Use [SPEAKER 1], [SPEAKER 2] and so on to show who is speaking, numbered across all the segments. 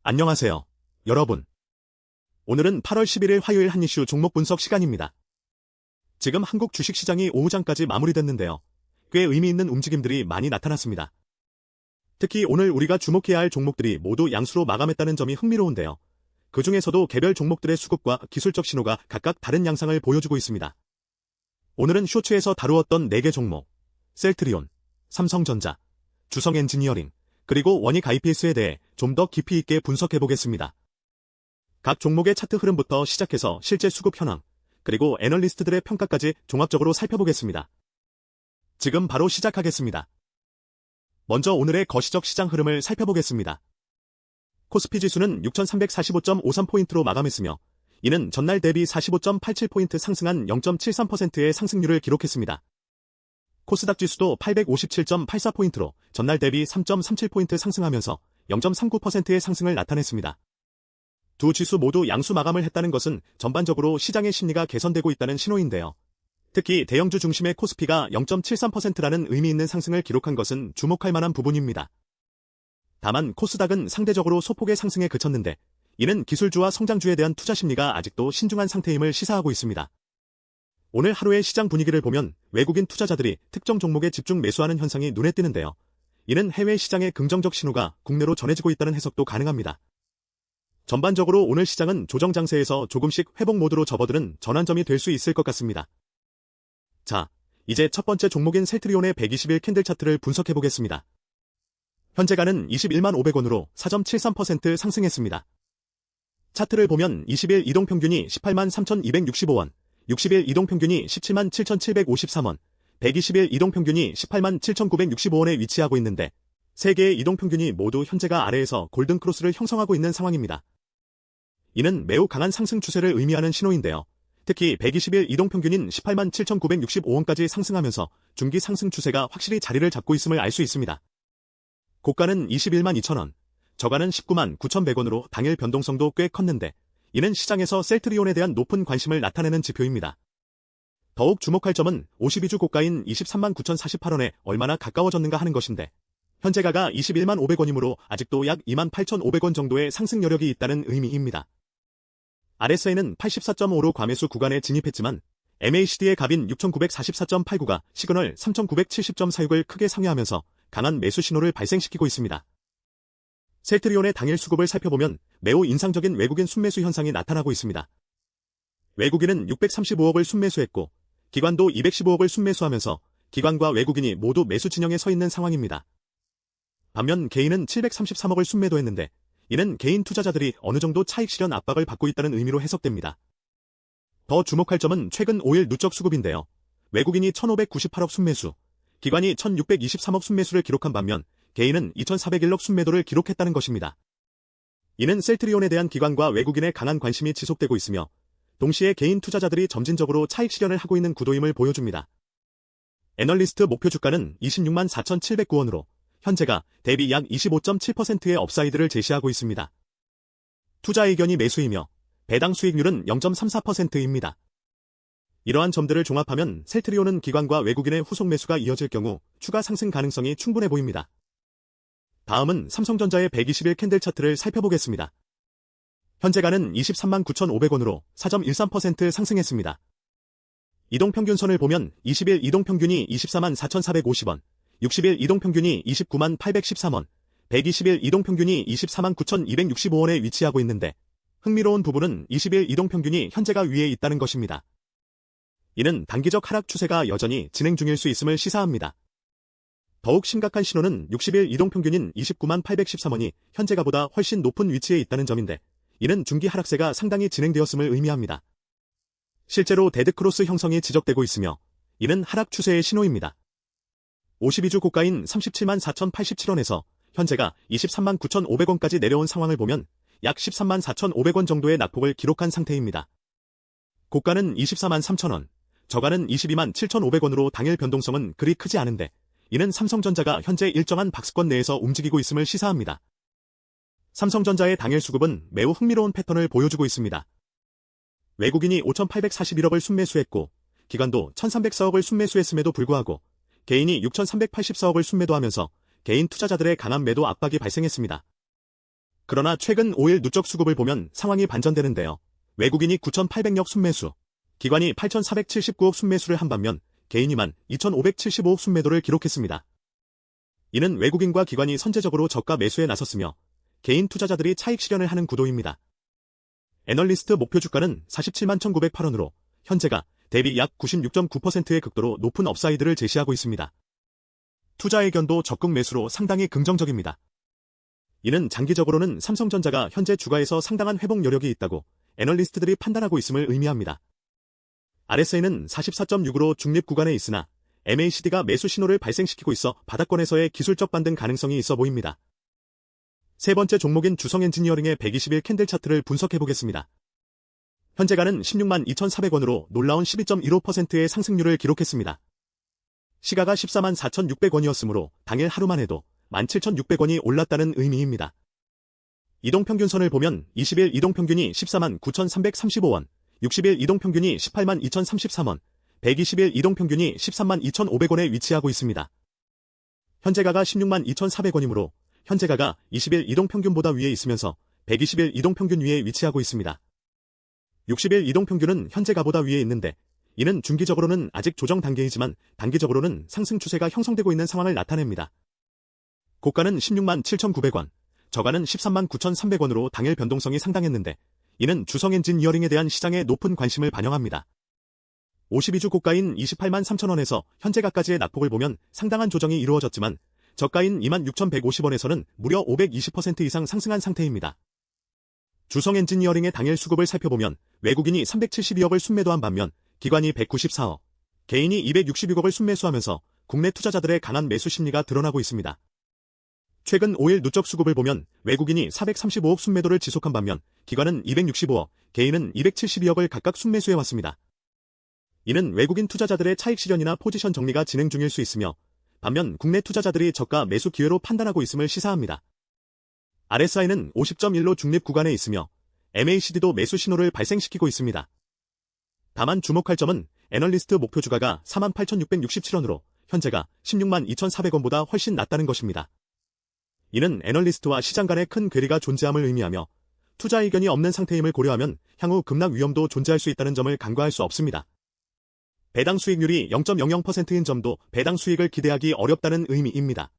[SPEAKER 1] 안녕하세요, 여러분. 오늘은 8월 11일 화요일 한 이슈 종목 분석 시간입니다. 지금 한국 주식시장이 오후장까지 마무리됐는데요. 꽤 의미 있는 움직임들이 많이 나타났습니다. 특히 오늘 우리가 주목해야 할 종목들이 모두 양수로 마감했다는 점이 흥미로운데요. 그 중에서도 개별 종목들의 수급과 기술적 신호가 각각 다른 양상을 보여주고 있습니다. 오늘은 쇼츠에서 다루었던 4개 종목, 셀트리온, 삼성전자, 주성엔지니어링, 그리고 원익 IPS에 대해 좀 더 깊이 있게 분석해보겠습니다. 각 종목의 차트 흐름부터 시작해서 실제 수급 현황, 그리고 애널리스트들의 평가까지 종합적으로 살펴보겠습니다. 지금 바로 시작하겠습니다. 먼저 오늘의 거시적 시장 흐름을 살펴보겠습니다. 코스피 지수는 6345.53포인트로 마감했으며 이는 전날 대비 45.87포인트 상승한 0.73%의 상승률을 기록했습니다. 코스닥 지수도 857.84포인트로 전날 대비 3.37포인트 상승하면서 0.39%의 상승을 나타냈습니다. 두 지수 모두 양수 마감을 했다는 것은 전반적으로 시장의 심리가 개선되고 있다는 신호인데요. 특히 대형주 중심의 코스피가 0.73%라는 의미 있는 상승을 기록한 것은 주목할 만한 부분입니다. 다만 코스닥은 상대적으로 소폭의 상승에 그쳤는데 이는 기술주와 성장주에 대한 투자 심리가 아직도 신중한 상태임을 시사하고 있습니다. 오늘 하루의 시장 분위기를 보면 외국인 투자자들이 특정 종목에 집중 매수하는 현상이 눈에 띄는데요. 이는 해외 시장의 긍정적 신호가 국내로 전해지고 있다는 해석도 가능합니다. 전반적으로 오늘 시장은 조정 장세에서 조금씩 회복 모드로 접어드는 전환점이 될 수 있을 것 같습니다. 자, 이제 첫 번째 종목인 셀트리온의 120일 캔들 차트를 분석해보겠습니다. 현재가는 21만 500원으로 4.73% 상승했습니다. 차트를 보면 20일 이동평균이 18만 3,265원, 60일 이동평균이 17만 7,753원, 120일 이동평균이 18만 7,965원에 위치하고 있는데 3개의 이동평균이 모두 현재가 아래에서 골든크로스를 형성하고 있는 상황입니다. 이는 매우 강한 상승 추세를 의미하는 신호인데요. 특히 120일 이동평균인 18만 7,965원까지 상승하면서 중기 상승 추세가 확실히 자리를 잡고 있음을 알 수 있습니다. 고가는 21만 2천원, 저가는 19만 9,100원으로 당일 변동성도 꽤 컸는데 이는 시장에서 셀트리온에 대한 높은 관심을 나타내는 지표입니다. 더욱 주목할 점은 52주 고가인 23만 9,048원에 얼마나 가까워졌는가 하는 것인데 현재가가 21만 500원이므로 아직도 약 2만 8,500원 정도의 상승 여력이 있다는 의미입니다. RSI는 84.5로 과매수 구간에 진입했지만 MACD의 값인 6,944.89가 시그널 3,970.46을 크게 상회하면서 강한 매수 신호를 발생시키고 있습니다. 셀트리온의 당일 수급을 살펴보면 매우 인상적인 외국인 순매수 현상이 나타나고 있습니다. 외국인은 635억을 순매수했고 기관도 215억을 순매수하면서 기관과 외국인이 모두 매수 진영에 서 있는 상황입니다. 반면 개인은 733억을 순매도했는데 이는 개인 투자자들이 어느 정도 차익 실현 압박을 받고 있다는 의미로 해석됩니다. 더 주목할 점은 최근 5일 누적 수급인데요. 외국인이 1,598억 순매수, 기관이 1,623억 순매수를 기록한 반면 개인은 2,401억 순매도를 기록했다는 것입니다. 이는 셀트리온에 대한 기관과 외국인의 강한 관심이 지속되고 있으며 동시에 개인 투자자들이 점진적으로 차익 실현을 하고 있는 구도임을 보여줍니다. 애널리스트 목표 주가는 26만 4,709원으로 현재가 대비 약 25.7%의 업사이드를 제시하고 있습니다. 투자 의견이 매수이며 배당 수익률은 0.34%입니다. 이러한 점들을 종합하면 셀트리온은 기관과 외국인의 후속 매수가 이어질 경우 추가 상승 가능성이 충분해 보입니다. 다음은 삼성전자의 120일 캔들 차트를 살펴보겠습니다. 현재가는 23만 9,500원으로 4.13% 상승했습니다. 이동평균선을 보면 20일 이동평균이 24만 4,450원, 60일 이동평균이 29만 813원, 120일 이동평균이 24만 9,265원에 위치하고 있는데 흥미로운 부분은 20일 이동평균이 현재가 위에 있다는 것입니다. 이는 단기적 하락 추세가 여전히 진행 중일 수 있음을 시사합니다. 더욱 심각한 신호는 60일 이동평균인 29만 813원이 현재가보다 훨씬 높은 위치에 있다는 점인데 이는 중기 하락세가 상당히 진행되었음을 의미합니다. 실제로 데드크로스 형성이 지적되고 있으며 이는 하락 추세의 신호입니다. 52주 고가인 37만 4,087원에서 현재가 23만 9,500원까지 내려온 상황을 보면 약 13만 4,500원 정도의 낙폭을 기록한 상태입니다. 고가는 24만 3천원, 저가는 22만 7,500원으로 당일 변동성은 그리 크지 않은데 이는 삼성전자가 현재 일정한 박스권 내에서 움직이고 있음을 시사합니다. 삼성전자의 당일 수급은 매우 흥미로운 패턴을 보여주고 있습니다. 외국인이 5,841억을 순매수했고 기관도 1,304억을 순매수했음에도 불구하고 개인이 6,384억을 순매도하면서 개인 투자자들의 강한 매도 압박이 발생했습니다. 그러나 최근 5일 누적 수급을 보면 상황이 반전되는데요. 외국인이 9,800억 순매수, 기관이 8,479억 순매수를 한 반면 개인이만 2,575억 순매도를 기록했습니다. 이는 외국인과 기관이 선제적으로 저가 매수에 나섰으며 개인 투자자들이 차익 실현을 하는 구도입니다. 애널리스트 목표 주가는 47만 1,908원으로 현재가 대비 약 96.9%의 극도로 높은 업사이드를 제시하고 있습니다. 투자 의견도 적극 매수로 상당히 긍정적입니다. 이는 장기적으로는 삼성전자가 현재 주가에서 상당한 회복 여력이 있다고 애널리스트들이 판단하고 있음을 의미합니다. RSI는 44.6으로 중립 구간에 있으나 MACD가 매수 신호를 발생시키고 있어 바닥권에서의 기술적 반등 가능성이 있어 보입니다. 세 번째 종목인 주성엔지니어링의 120일 캔들 차트를 분석해보겠습니다. 현재가는 16만 2,400원으로 놀라운 12.15%의 상승률을 기록했습니다. 시가가 14만 4,600원이었으므로 당일 하루만 해도 17,600원이 올랐다는 의미입니다. 이동평균선을 보면 20일 이동평균이 14만 9,335원, 60일 이동평균이 18만 2,033원, 120일 이동평균이 13만 2,500원에 위치하고 있습니다. 현재가가 16만 2,400원이므로 현재가가 20일 이동평균보다 위에 있으면서 120일 이동평균 위에 위치하고 있습니다. 60일 이동평균은 현재가보다 위에 있는데 이는 중기적으로는 아직 조정 단계이지만 단기적으로는 상승 추세가 형성되고 있는 상황을 나타냅니다. 고가는 16만 7,900원, 저가는 13만 9,300원으로 당일 변동성이 상당했는데 이는 주성엔지니어링에 대한 시장의 높은 관심을 반영합니다. 52주 고가인 28만 3천원에서 현재가까지의 낙폭을 보면 상당한 조정이 이루어졌지만 저가인 2만 6,150원에서는 무려 520% 이상 상승한 상태입니다. 주성엔지니어링의 당일 수급을 살펴보면 외국인이 372억을 순매도한 반면 기관이 194억, 개인이 266억을 순매수하면서 국내 투자자들의 강한 매수 심리가 드러나고 있습니다. 최근 5일 누적 수급을 보면 외국인이 435억 순매도를 지속한 반면 기관은 265억, 개인은 272억을 각각 순매수해왔습니다. 이는 외국인 투자자들의 차익 실현이나 포지션 정리가 진행 중일 수 있으며 반면 국내 투자자들이 저가 매수 기회로 판단하고 있음을 시사합니다. RSI는 50.1로 중립 구간에 있으며 MACD도 매수 신호를 발생시키고 있습니다. 다만 주목할 점은 애널리스트 목표 주가가 48,667원으로 현재가 16만 2,400원보다 훨씬 낮다는 것입니다. 이는 애널리스트와 시장 간의 큰 괴리가 존재함을 의미하며 투자 의견이 없는 상태임을 고려하면 향후 급락 위험도 존재할 수 있다는 점을 간과할 수 없습니다. 배당 수익률이 0.00%인 점도 배당 수익을 기대하기 어렵다는 의미입니다.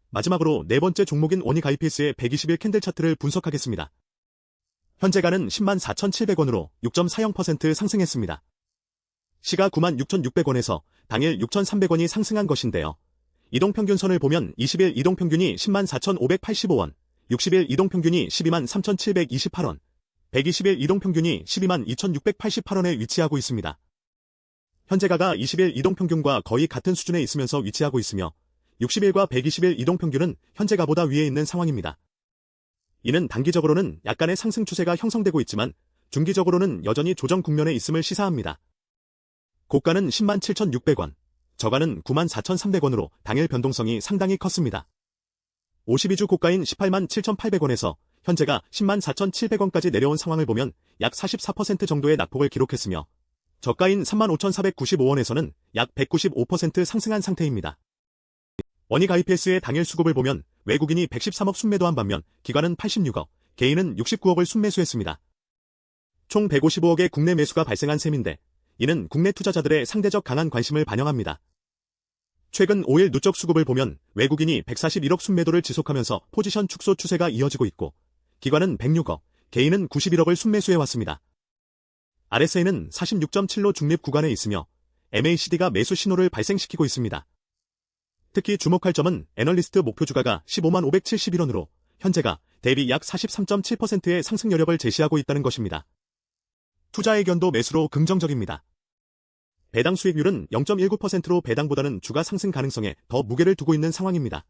[SPEAKER 1] 마지막으로 네 번째 종목인 원익IPS의 120일 캔들 차트를 분석하겠습니다. 현재가는 10만 4,700원으로 6.40% 상승했습니다. 시가 9만 6,600원에서 당일 6,300원이 상승한 것인데요. 이동평균선을 보면 20일 이동평균이 10만 4,585원, 60일 이동평균이 12만 3,728원, 120일 이동평균이 12만 2,688원에 위치하고 있습니다. 현재가가 20일 이동평균과 거의 같은 수준에 있으면서 위치하고 있으며 60일과 120일 이동평균은 현재가보다 위에 있는 상황입니다. 이는 단기적으로는 약간의 상승 추세가 형성되고 있지만 중기적으로는 여전히 조정 국면에 있음을 시사합니다. 고가는 10만 7,600원, 저가는 9만 4,300원으로 당일 변동성이 상당히 컸습니다. 52주 고가인 18만 7,800원에서 현재가 10만 4,700원까지 내려온 상황을 보면 약 44% 정도의 낙폭을 기록했으며 저가인 3만 5,495원에서는 약 195% 상승한 상태입니다. 원익IPS의 당일 수급을 보면 외국인이 113억 순매도한 반면 기관은 86억, 개인은 69억을 순매수했습니다. 총 155억의 국내 매수가 발생한 셈인데 이는 국내 투자자들의 상대적 강한 관심을 반영합니다. 최근 5일 누적 수급을 보면 외국인이 141억 순매도를 지속하면서 포지션 축소 추세가 이어지고 있고 기관은 106억, 개인은 91억을 순매수해왔습니다. RSI는 46.7로 중립 구간에 있으며 MACD가 매수 신호를 발생시키고 있습니다. 특히 주목할 점은 애널리스트 목표 주가가 15만 571원으로 현재가 대비 약 43.7%의 상승 여력을 제시하고 있다는 것입니다. 투자 의견도 매수로 긍정적입니다. 배당 수익률은 0.19%로 배당보다는 주가 상승 가능성에 더 무게를 두고 있는 상황입니다.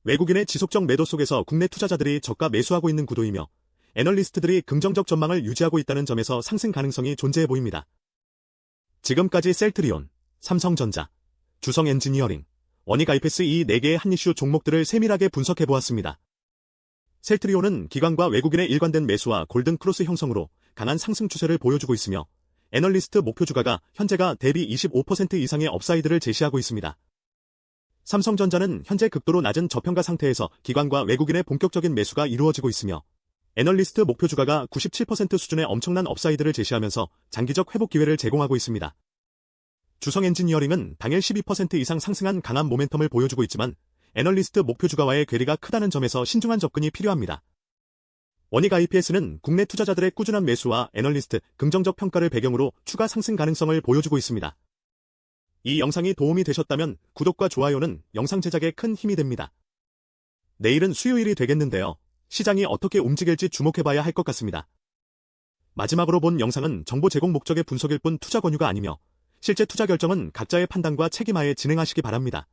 [SPEAKER 1] 외국인의 지속적 매도 속에서 국내 투자자들이 저가 매수하고 있는 구도이며 애널리스트들이 긍정적 전망을 유지하고 있다는 점에서 상승 가능성이 존재해 보입니다. 지금까지 셀트리온, 삼성전자, 주성엔지니어링, 원익IPS 이 4개의 한 이슈 종목들을 세밀하게 분석해보았습니다. 셀트리온은 기관과 외국인의 일관된 매수와 골든 크로스 형성으로 강한 상승 추세를 보여주고 있으며 애널리스트 목표 주가가 현재가 대비 25% 이상의 업사이드를 제시하고 있습니다. 삼성전자는 현재 극도로 낮은 저평가 상태에서 기관과 외국인의 본격적인 매수가 이루어지고 있으며 애널리스트 목표 주가가 97% 수준의 엄청난 업사이드를 제시하면서 장기적 회복 기회를 제공하고 있습니다. 주성 엔지니어링은 당일 12% 이상 상승한 강한 모멘텀을 보여주고 있지만 애널리스트 목표 주가와의 괴리가 크다는 점에서 신중한 접근이 필요합니다. 원익 IPS는 국내 투자자들의 꾸준한 매수와 애널리스트 긍정적 평가를 배경으로 추가 상승 가능성을 보여주고 있습니다. 이 영상이 도움이 되셨다면 구독과 좋아요는 영상 제작에 큰 힘이 됩니다. 내일은 수요일이 되겠는데요. 시장이 어떻게 움직일지 주목해봐야 할 것 같습니다. 마지막으로 본 영상은 정보 제공 목적의 분석일 뿐 투자 권유가 아니며 실제 투자 결정은 각자의 판단과 책임하에 진행하시기 바랍니다.